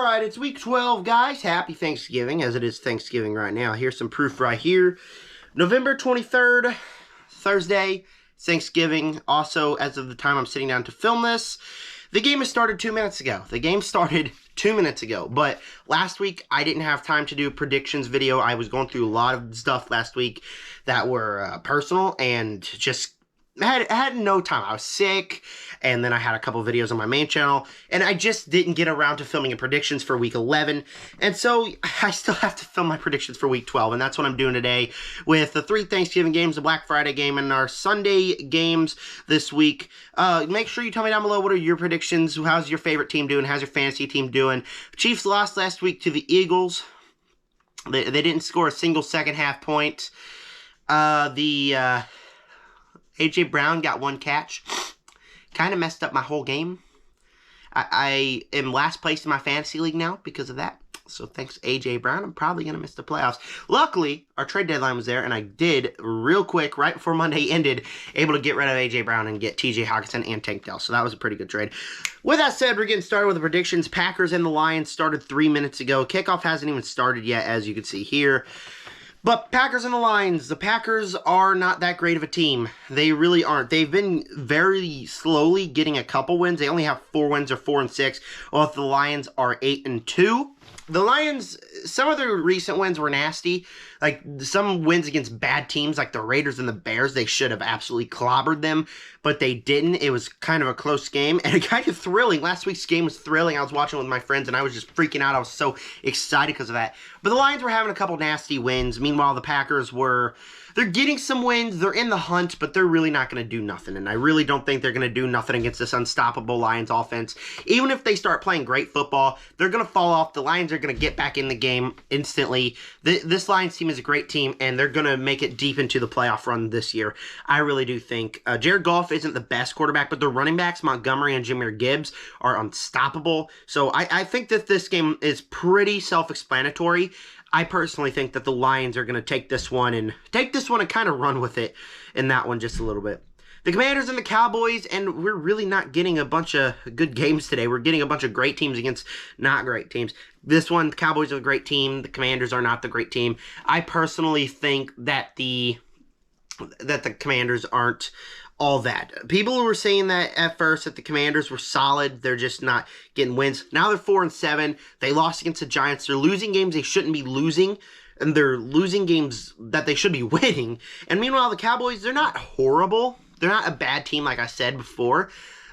Alright, it's week 12, guys. Happy Thanksgiving, as it is Thanksgiving right now. Here's some proof right here. November 23rd, Thursday, Thanksgiving. Also, as of the time I'm sitting down to film this, the game has started 2 minutes ago. The game started 2 minutes ago, but last week I didn't have time to do a predictions video. I was going through a lot of stuff last week that were personal and just I had no time. I was sick, and then I had a couple videos on my main channel, and I just didn't get around to filming predictions for week 11, and so I still have to film my predictions for week 12, and that's what I'm doing today with the 3 Thanksgiving games, the Black Friday game, and our Sunday games this week. Make sure you tell me down below what are your predictions, how's your favorite team doing, how's your fantasy team doing. Chiefs lost last week to the Eagles. They didn't score a single second half point. A.J. Brown got 1 catch. Kind of messed up my whole game. I am last place in my fantasy league now because of that. So thanks, A.J. Brown. I'm probably going to miss the playoffs. Luckily, our trade deadline was there, and I did, real quick, right before Monday ended, able to get rid of A.J. Brown and get T.J. Hockenson and Tank Dell. So that was a pretty good trade. With that said, we're getting started with the predictions. Packers and the Lions started 3 minutes ago. Kickoff hasn't even started yet, as you can see here. But Packers and the Lions, the Packers are not that great of a team. They really aren't. They've been very slowly getting a couple wins. They only have 4 wins or 4-6, while the Lions are 8-2. The Lions, some of their recent wins were nasty. Like, some wins against bad teams, like the Raiders and the Bears, they should have absolutely clobbered them, but they didn't. It was kind of a close game, and kind of thrilling. Last week's game was thrilling. I was watching with my friends, and I was just freaking out. I was so excited because of that. But the Lions were having a couple nasty wins. Meanwhile, the Packers were... They're getting some wins. They're in the hunt, but they're really not going to do nothing. And I really don't think they're going to do nothing against this unstoppable Lions offense. Even if they start playing great football, they're going to fall off. The Lions are going to get back in the game instantly. This Lions team is a great team, and they're going to make it deep into the playoff run this year. I really do think. Jared Goff isn't the best quarterback, but the running backs, Montgomery and Jahmyr Gibbs, are unstoppable. So I think that this game is pretty self-explanatory. I personally think that the Lions are going to take this one and kind of run with it in that one just a little bit. The Commanders and the Cowboys, and we're really not getting a bunch of good games today. We're getting a bunch of great teams against not great teams. This one, the Cowboys are a great team. The Commanders are not the great team. I personally think that the Commanders aren't all that. People were saying that at first that the Commanders were solid. They're just not getting wins. Now they're 4-7. They lost against the Giants. They're losing games they shouldn't be losing, and they're losing games that they should be winning. And meanwhile, the Cowboys, they're not horrible. They're not a bad team, like I said before,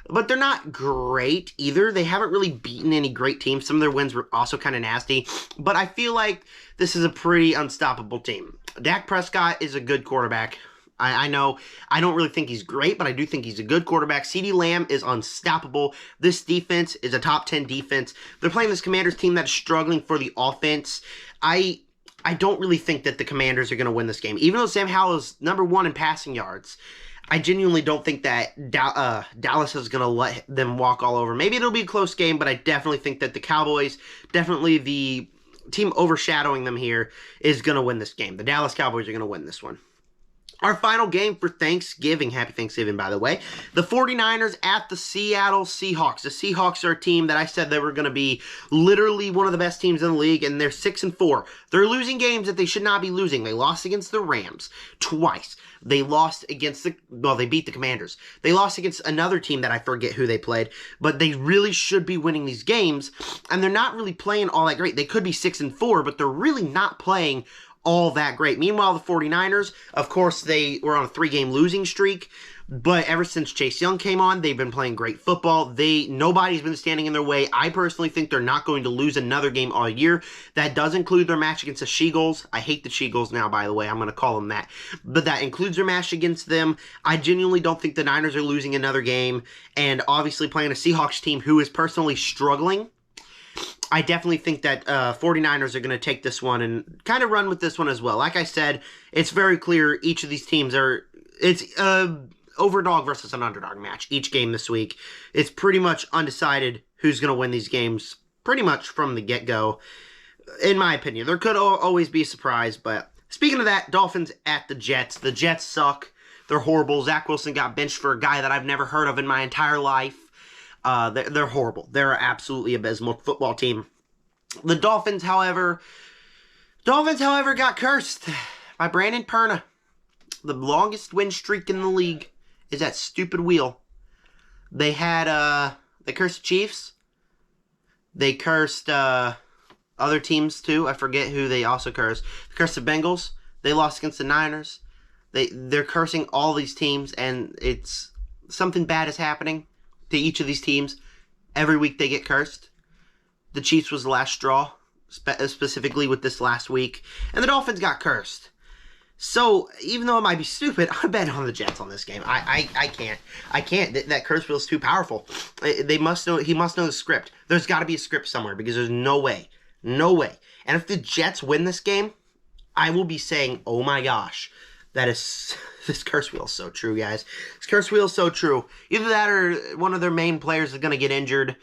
but they're not great either. They haven't really beaten any great teams. Some of their wins were also kind of nasty, but I feel like this is a pretty unstoppable team. Dak Prescott is a good quarterback. I know I don't really think he's great, but I do think he's a good quarterback. CeeDee Lamb is unstoppable. This defense is a top 10 defense. They're playing this Commanders team that's struggling for the offense. I don't really think that the Commanders are going to win this game. Even though Sam Howell is #1 in passing yards, I genuinely don't think that Dallas is going to let them walk all over. Maybe it'll be a close game, but I definitely think that the Cowboys, definitely the team overshadowing them here, is going to win this game. The Dallas Cowboys are going to win this one. Our final game for Thanksgiving, happy Thanksgiving, by the way, the 49ers at the Seattle Seahawks. The Seahawks are a team that I said they were going to be literally one of the best teams in the league, and they're 6-4. They're losing games that they should not be losing. They lost against the Rams twice. They lost against they beat the Commanders. They lost against another team that I forget who they played, but they really should be winning these games, and they're not really playing all that great. They could be 6-4, but they're really not playing all that great. Meanwhile, the 49ers, of course, they were on a 3-game losing streak, but ever since Chase Young came on, they've been playing great football. Nobody's been standing in their way. I personally think they're not going to lose another game all year. That does include their match against the She-Gulls. I hate the She-Gulls now, by the way. I'm going to call them that. But that includes their match against them. I genuinely don't think the Niners are losing another game, and obviously playing a Seahawks team who is personally struggling, I definitely think that 49ers are going to take this one and kind of run with this one as well. Like I said, it's very clear each of these teams it's overdog versus an underdog match each game this week. It's pretty much undecided who's going to win these games pretty much from the get-go, in my opinion. There could always be a surprise, but speaking of that, Dolphins at the Jets. The Jets suck. They're horrible. Zach Wilson got benched for a guy that I've never heard of in my entire life. They're horrible. They're an absolutely abysmal football team. The Dolphins, however, got cursed by Brandon Perna. The longest win streak in the league is that stupid wheel. They cursed the Chiefs. They cursed other teams too. I forget who they also cursed. They cursed the Bengals. They lost against the Niners. They're cursing all these teams, and it's something bad is happening to each of these teams. Every week they get cursed. The Chiefs was the last straw, specifically with this last week. And the Dolphins got cursed. So, even though it might be stupid, I bet on the Jets on this game. I can't. That curse wheel is too powerful. He must know the script. There's got to be a script somewhere because there's no way. No way. And if the Jets win this game, I will be saying, oh my gosh, this curse wheel is so true, guys. This curse wheel is so true. Either that or one of their main players is going to get injured.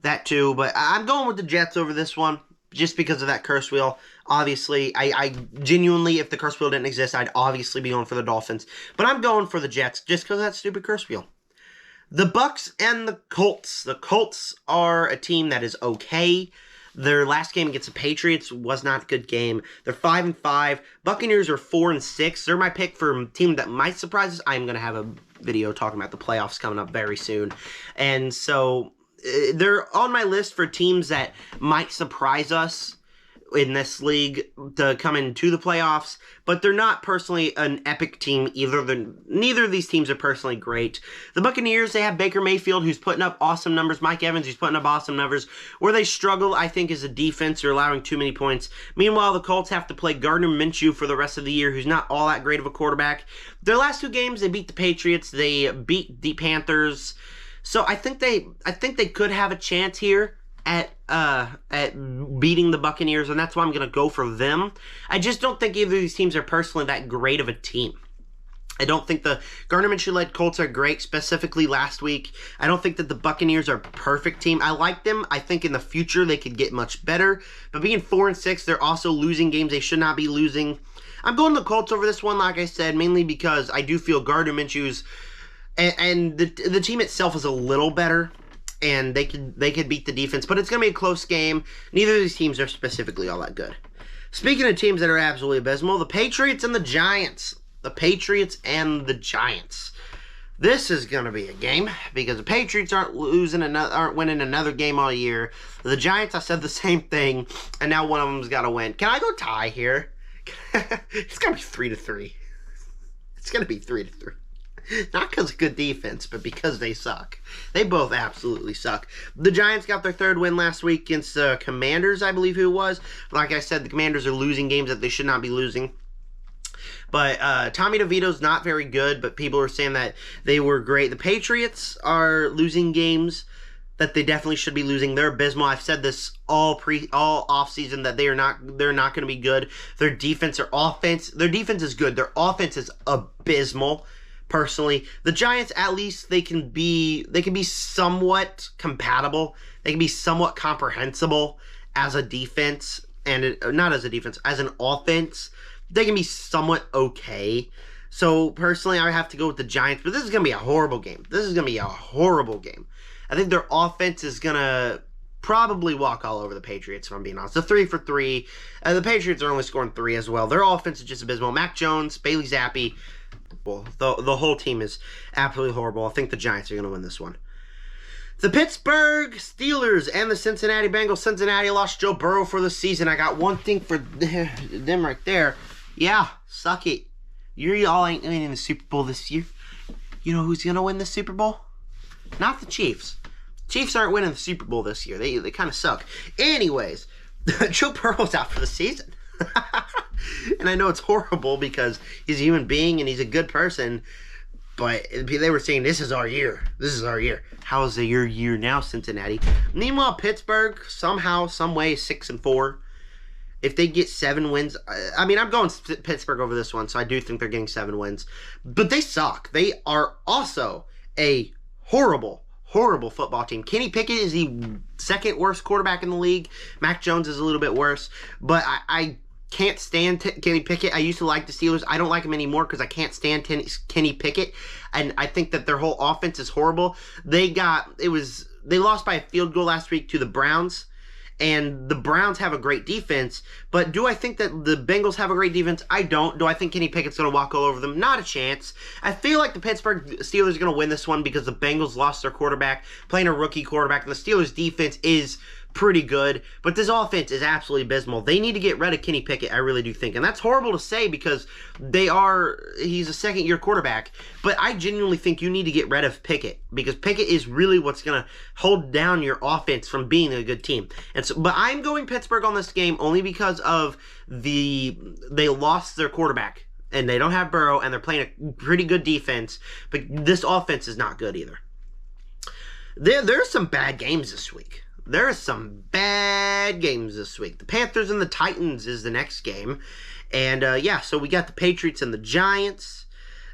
That too. But I'm going with the Jets over this one just because of that curse wheel. Obviously, I genuinely, if the curse wheel didn't exist, I'd obviously be going for the Dolphins. But I'm going for the Jets just because of that stupid curse wheel. The Bucs and the Colts. The Colts are a team that is okay. Their last game against the Patriots was not a good game. They're 5-5. Buccaneers are 4-6. They're my pick for a team that might surprise us. I'm going to have a video talking about the playoffs coming up very soon. And so they're on my list for teams that might surprise us in this league to come into the playoffs, but they're not personally an epic team either. Neither of these teams are personally great. The Buccaneers, they have Baker Mayfield, who's putting up awesome numbers. Mike Evans, who's putting up awesome numbers. Where they struggle, I think, is a defense. They're allowing too many points. Meanwhile, the Colts have to play Gardner Minshew for the rest of the year, who's not all that great of a quarterback. Their last two games, they beat the Patriots. They beat the Panthers. So I think they could have a chance here at beating the Buccaneers, and that's why I'm going to go for them. I just don't think either of these teams are personally that great of a team. I don't think the Gardner Minshew-led Colts are great, specifically last week. I don't think that the Buccaneers are a perfect team. I like them. I think in the future they could get much better. But being 4-6, they're also losing games they should not be losing. I'm going the Colts over this one, like I said, mainly because I do feel Gardner Minshew's and the team itself is a little better. And they could beat the defense, but it's going to be a close game. Neither of these teams are specifically all that good. Speaking of teams that are absolutely abysmal, the Patriots and the Giants. The Patriots and the Giants. This is going to be a game because the Patriots aren't winning another game all year. The Giants, I said the same thing, and now one of them's got to win. Can I go tie here? It's going to be 3-3. It's going to be 3-3. Not because of good defense, but because they suck. They both absolutely suck. The Giants got their third win last week against the Commanders, I believe who it was. Like I said, the Commanders are losing games that they should not be losing. But Tommy DeVito's not very good, but people are saying that they were great. The Patriots are losing games that they definitely should be losing. They're abysmal. I've said this all offseason that they're not going to be good. Their defense is good. Their offense is abysmal. Personally, the Giants, at least they can be somewhat compatible. They can be somewhat comprehensible as a defense, and not as a defense, as an offense. They can be somewhat okay. So personally, I have to go with the Giants, but this is going to be a horrible game. I think their offense is going to probably walk all over the Patriots, if I'm being honest. So 3 for 3. The Patriots are only scoring 3 as well. Their offense is just abysmal. Mac Jones, Bailey Zappi. The whole team is absolutely horrible. I think the Giants are going to win this one. The Pittsburgh Steelers and the Cincinnati Bengals. Cincinnati lost Joe Burrow for the season. I got one thing for them right there. Yeah, suck it. Y'all ain't winning the Super Bowl this year. You know who's going to win the Super Bowl? Not the Chiefs. Chiefs aren't winning the Super Bowl this year. They kind of suck. Anyways, Joe Burrow's out for the season. And I know it's horrible because he's a human being and he's a good person, but they were saying, this is our year. This is our year. How is it your year now, Cincinnati? Meanwhile, Pittsburgh, somehow, some way, 6-4. If they get 7 wins, I'm going Pittsburgh over this one, so I do think they're getting 7 wins. But they suck. They are also a horrible football team. Kenny Pickett is the second worst quarterback in the league. Mac Jones is a little bit worse, but I can't stand Kenny Pickett. I used to like the Steelers. I don't like him anymore because I can't stand Kenny Pickett, and I think that their whole offense is horrible. They lost by a field goal last week to the Browns, And the Browns have a great defense, but do I think that the Bengals have a great defense? I don't. Do I think Kenny Pickett's going to walk all over them? Not a chance. I feel like the Pittsburgh Steelers are going to win this one because the Bengals lost their quarterback, playing a rookie quarterback, and the Steelers' defense is pretty good, but this offense is absolutely abysmal. They need to get rid of Kenny Pickett, I really do think. And that's horrible to say because he's a second-year quarterback, but I genuinely think you need to get rid of Pickett because Pickett is really what's going to hold down your offense from being a good team. But I'm going Pittsburgh on this game only because of they lost their quarterback and they don't have Burrow and they're playing a pretty good defense, but this offense is not good either. There's some bad games this week. There are some bad games this week. The Panthers and the Titans is the next game. And, so we got the Patriots and the Giants,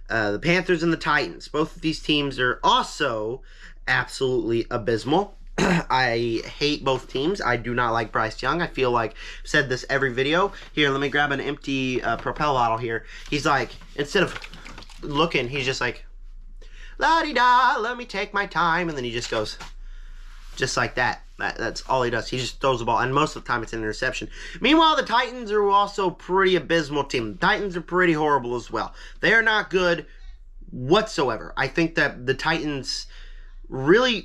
the Panthers and the Titans. Both of these teams are also absolutely abysmal. I hate both teams. I do not like Bryce Young. I feel like I've said this every video. Here, let me grab an empty Propel bottle here. He's like, instead of looking, he's just like, la-di-da, let me take my time. And then he just goes, just like that. That's all he does. He just throws the ball, and most of the time it's an interception. Meanwhile, the Titans are also a pretty abysmal team. The Titans are pretty horrible as well. They are not good whatsoever. I think that the Titans really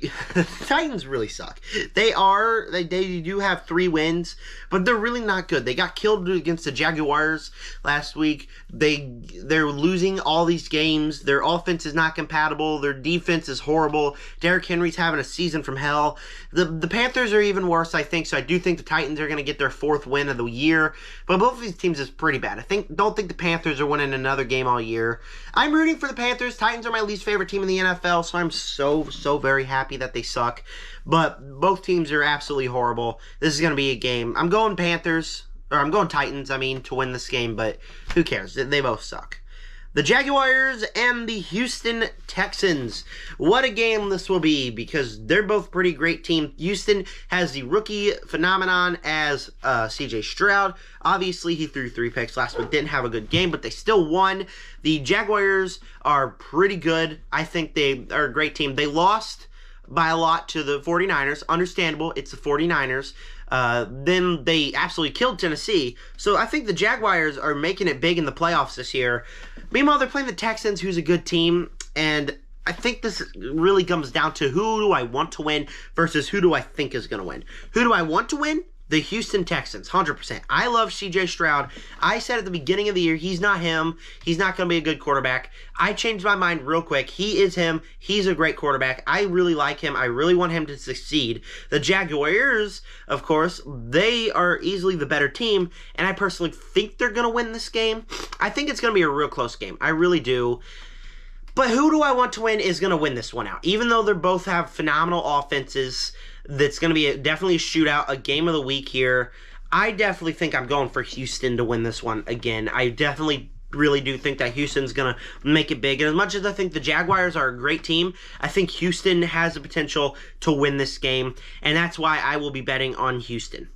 suck. They do have 3 wins, but they're really not good. They got killed against the Jaguars last week. They're losing all these games. Their offense is not compatible. Their defense is horrible. Derrick Henry's having a season from hell. The Panthers are even worse, I think, so I do think the Titans are going to get their 4th win of the year, but both of these teams is pretty bad. Don't think the Panthers are winning another game all year. I'm rooting for the Panthers. Titans are my least favorite team in the NFL, so I'm so very happy that they suck. But both teams are absolutely horrible. This is going to be a game. I'm going Titans, to win this game, but who cares? They both suck. The Jaguars and the Houston Texans. What a game this will be because they're both pretty great teams. Houston has the rookie phenomenon as C.J. Stroud. Obviously, he threw 3 picks last week. Didn't have a good game, but they still won. The Jaguars are pretty good. I think they are a great team. They lost by a lot to the 49ers. Understandable. It's the 49ers. Then they absolutely killed Tennessee. So I think the Jaguars are making it big in the playoffs this year. Meanwhile, they're playing the Texans, who's a good team. And I think this really comes down to who do I want to win versus who do I think is going to win. Who do I want to win? The Houston Texans, 100%. I love C.J. Stroud. I said at the beginning of the year, he's not him. He's not going to be a good quarterback. I changed my mind real quick. He is him. He's a great quarterback. I really like him. I really want him to succeed. The Jaguars, of course, they are easily the better team, and I personally think they're going to win this game. I think it's going to be a real close game. I really do. But who do I want to win is going to win this one out. Even though they both have phenomenal offenses, that's going to be definitely a shootout, a game of the week here. I definitely think I'm going for Houston to win this one again. I definitely really do think that Houston's going to make it big. And as much as I think the Jaguars are a great team, I think Houston has the potential to win this game. And that's why I will be betting on Houston.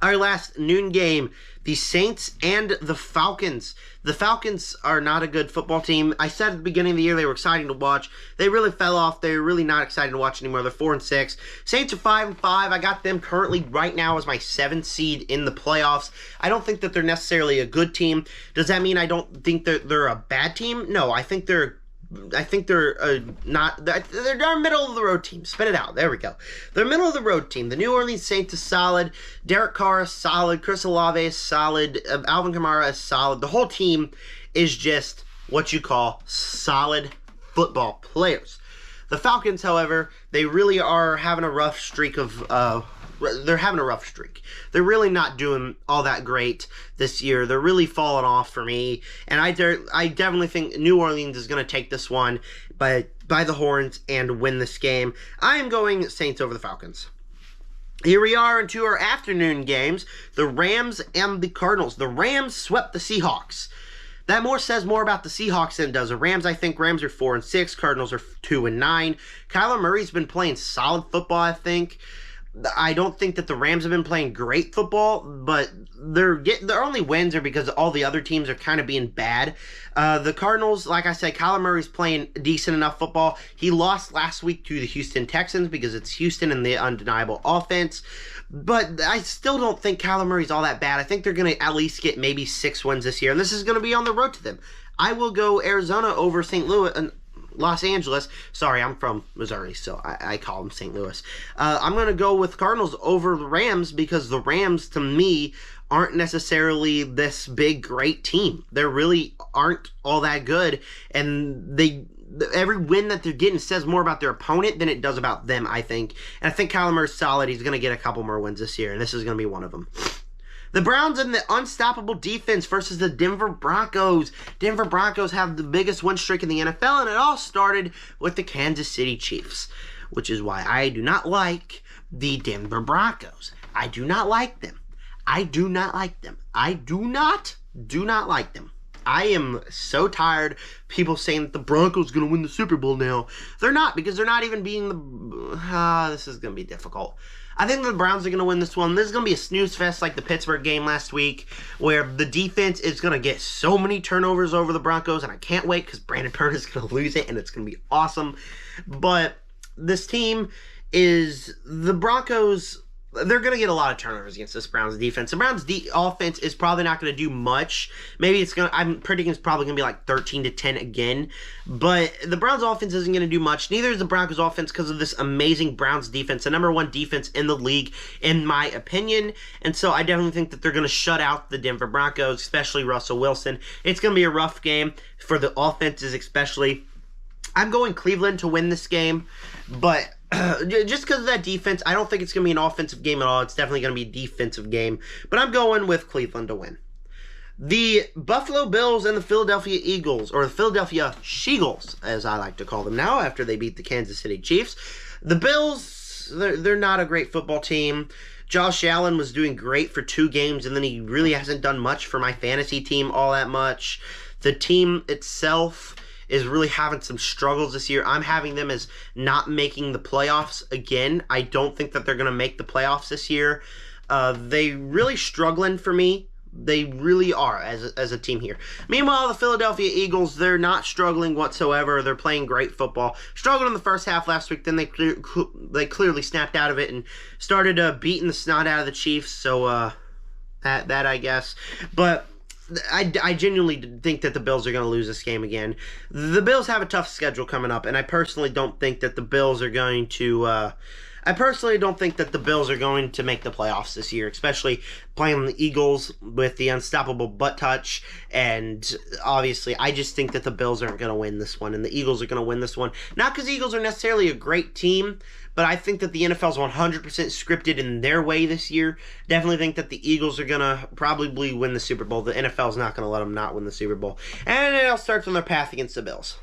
Our last noon game, the Saints and the Falcons. The Falcons are not a good football team. I said at the beginning of the year they were exciting to watch. They really fell off. They're really not exciting to watch anymore. They're 4-6. Saints are 5-5. I got them currently right now as my 7th seed in the playoffs. I don't think that they're necessarily a good team. Does that mean I don't think they're a bad team? No, I think they're not. They're our middle of the road team. Spit it out. There we go. They're middle of the road team. The New Orleans Saints is solid. Derek Carr is solid. Chris Olave is solid. Alvin Kamara is solid. The whole team is just what you call solid football players. The Falcons, however, they really are having a rough streak they're having a rough streak. They're really not doing all that great this year. They're really falling off for me. And I definitely think New Orleans is going to take this one by the horns and win this game. I am going Saints over the Falcons. Here we are into our afternoon games. The Rams and the Cardinals. The Rams swept the Seahawks. That says more about the Seahawks than it does the Rams. I think Rams are 4-6. Cardinals are 2-9. Kyler Murray's been playing solid football, I think. I don't think that the Rams have been playing great football, but their only wins are because all the other teams are kind of being bad. The Cardinals, like I said, Kyler Murray's playing decent enough football. He lost last week to the Houston Texans because it's Houston and the undeniable offense. But I still don't think Kyler Murray's all that bad. I think they're going to at least get maybe 6 wins this year, and this is going to be on the road to them. I will go Arizona over St. Louis and Los Angeles. Sorry, I'm from Missouri, so I call them St. Louis. I'm going to go with Cardinals over the Rams because the Rams, to me, aren't necessarily this big, great team. They really aren't all that good, and every win that they're getting says more about their opponent than it does about them, I think. And I think Kyler Murray's solid. He's going to get a couple more wins this year, and this is going to be one of them. The Browns and the unstoppable defense versus the Denver Broncos. Denver Broncos have the biggest win streak in the NFL, and it all started with the Kansas City Chiefs, which is why I do not like the Denver Broncos. I do not like them. I do not like them. I do not like them. I am so tired of people saying that the Broncos going to win the Super Bowl now. They're not, because they're not even being the... this is going to be difficult. I think the Browns are going to win this one. This is going to be a snooze fest like the Pittsburgh game last week, where the defense is going to get so many turnovers over the Broncos, and I can't wait because Brandon Byrne is going to lose it, and it's going to be awesome. But this team is... the Broncos... they're going to get a lot of turnovers against this Browns defense. The Browns offense is probably not going to do much. Maybe I'm predicting it's probably going to be like 13-10 again. But the Browns offense isn't going to do much. Neither is the Broncos offense because of this amazing Browns defense. The number 1 defense in the league, in my opinion. And so I definitely think that they're going to shut out the Denver Broncos, especially Russell Wilson. It's going to be a rough game for the offenses especially. I'm going Cleveland to win this game. But... just because of that defense, I don't think it's going to be an offensive game at all. It's definitely going to be a defensive game. But I'm going with Cleveland to win. The Buffalo Bills and the Philadelphia Eagles, or the Philadelphia Sheagles, as I like to call them now, after they beat the Kansas City Chiefs. The Bills, they're not a great football team. Josh Allen was doing great for 2 games, and then he really hasn't done much for my fantasy team all that much. The team itself is really having some struggles this year. I'm having them as not making the playoffs again. I don't think that they're going to make the playoffs this year. They really struggling for me. They really are as a team here. Meanwhile, the Philadelphia Eagles, they're not struggling whatsoever. They're playing great football. Struggled in the first half last week. Then they clearly snapped out of it and started beating the snot out of the Chiefs. So that I guess. But I genuinely think that the Bills are going to lose this game again. The Bills have a tough schedule coming up, and I personally don't think that the Bills are going to... make the playoffs this year, especially playing the Eagles with the unstoppable butt touch. And obviously, I just think that the Bills aren't going to win this one, and the Eagles are going to win this one. Not because the Eagles are necessarily a great team, but I think that the NFL is 100% scripted in their way this year. Definitely think that the Eagles are going to probably win the Super Bowl. The NFL is not going to let them not win the Super Bowl. And it all starts on their path against the Bills.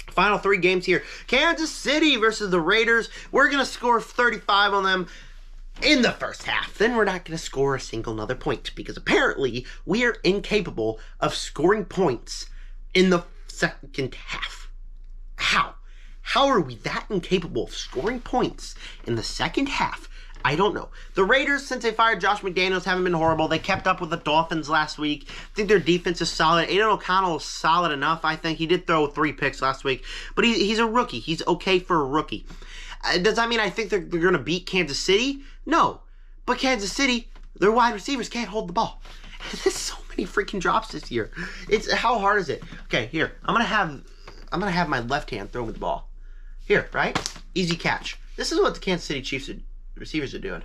Final 3 games here. Kansas City versus the Raiders. We're going to score 35 on them in the first half. Then we're not going to score a single another point because apparently we are incapable of scoring points in the second half. How? How are we that incapable of scoring points in the second half? I don't know. The Raiders, since they fired Josh McDaniels, haven't been horrible. They kept up with the Dolphins last week. I think their defense is solid. Aidan O'Connell is solid enough, I think. He did throw 3 picks last week, but he's a rookie. He's okay for a rookie. Does that mean I think they're going to beat Kansas City? No. But Kansas City, their wide receivers can't hold the ball. There's so many freaking drops this year. How hard is it? Okay, here. I'm gonna have my left hand throw me the ball. Here, right? Easy catch. This is what the Kansas City Chiefs receivers are doing.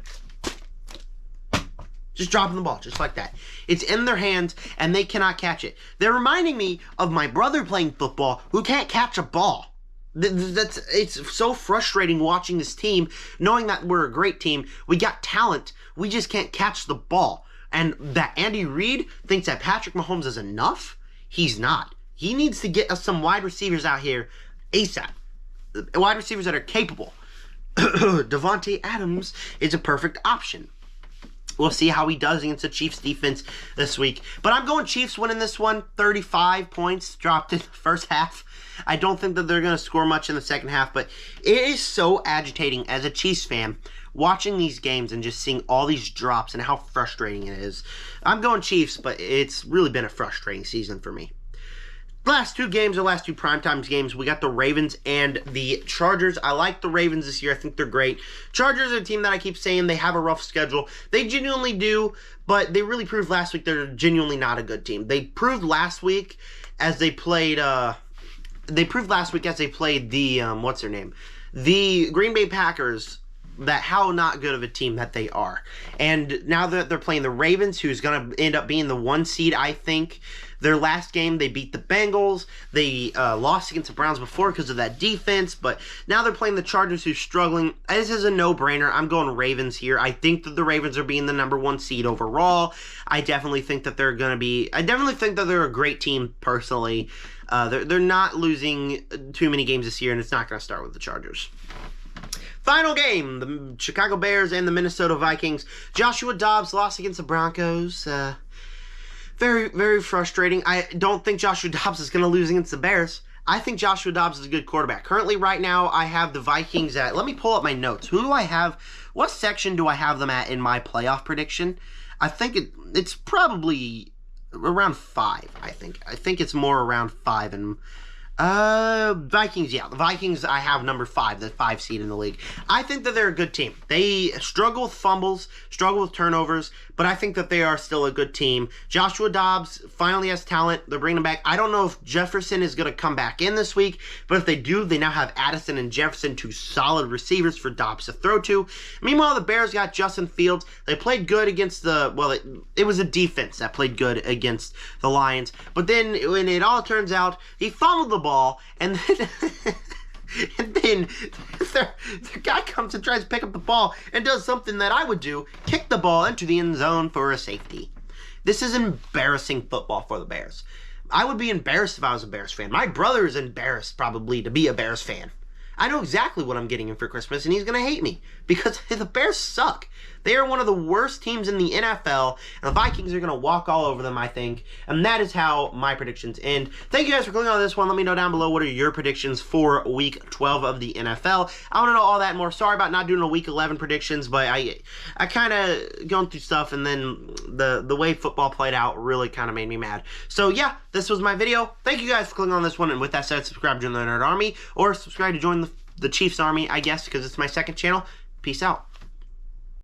Just dropping the ball, just like that. It's in their hands, and they cannot catch it. They're reminding me of my brother playing football who can't catch a ball. It's so frustrating watching this team, knowing that we're a great team. We got talent. We just can't catch the ball. And that Andy Reid thinks that Patrick Mahomes is enough? He's not. He needs to get us some wide receivers out here ASAP. Wide receivers that are capable. Davante Adams is a perfect option. We'll see how he does against the Chiefs defense this week. But I'm going Chiefs winning this one. 35 points dropped in the first half. I don't think that they're going to score much in the second half, but it is so agitating as a Chiefs fan watching these games and just seeing all these drops and how frustrating it is. I'm going Chiefs, but it's really been a frustrating season for me. Last two games, the last two primetime games, we got the Ravens and the Chargers. I like the Ravens this year. I think they're great. Chargers are a team that I keep saying they have a rough schedule. They genuinely do, but they really proved last week they're genuinely not a good team. They proved last week as they played, the, what's their name? The Green Bay Packers, that how not good of a team that they are. And now that they're playing the Ravens, who's going to end up being the 1 seed, I think. Their last game, they beat the Bengals. They lost against the Browns before because of that defense. But now they're playing the Chargers, who's struggling. This is a no-brainer. I'm going Ravens here. I think that the Ravens are being the number 1 seed overall. I definitely think that they're going to be... I definitely think that they're a great team, personally. They're not losing too many games this year, and it's not going to start with the Chargers. Final game, the Chicago Bears and the Minnesota Vikings. Joshua Dobbs lost against the Broncos. Very, very frustrating. I don't think Joshua Dobbs is going to lose against the Bears. I think Joshua Dobbs is a good quarterback. Currently, right now, I have the Vikings at... Let me pull up my notes. Who do I have? What section do I have them at in my playoff prediction? I think it's probably around 5, I think. I think it's more around 5 and... Vikings, yeah. The Vikings, I have number 5, the 5 seed in the league. I think that they're a good team. They struggle with fumbles, struggle with turnovers, but I think that they are still a good team. Joshua Dobbs finally has talent. They're bringing him back. I don't know if Jefferson is going to come back in this week, but if they do, they now have Addison and Jefferson, 2 solid receivers for Dobbs to throw to. Meanwhile, the Bears got Justin Fields. They played good against the, well, it was a defense that played good against the Lions, but then when it all turns out, he fumbled the ball, and then the guy comes and tries to pick up the ball and does something that I would do, kick the ball into the end zone for a safety. This is embarrassing football for the Bears. I would be embarrassed if I was a Bears fan. My brother is embarrassed, probably, to be a Bears fan. I know exactly what I'm getting him for Christmas, and he's going to hate me because the Bears suck. They are one of the worst teams in the NFL, and the Vikings are going to walk all over them, I think, and that is how my predictions end. Thank you guys for clicking on this one. Let me know down below what are your predictions for Week 12 of the NFL. I want to know all that and more. Sorry about not doing a Week 11 predictions, but I kind of going through stuff, and then the way football played out really kind of made me mad. So, yeah, this was my video. Thank you guys for clicking on this one, and with that said, subscribe to join the Nerd Army, or subscribe to join the Chiefs Army, I guess, because it's my second channel. Peace out.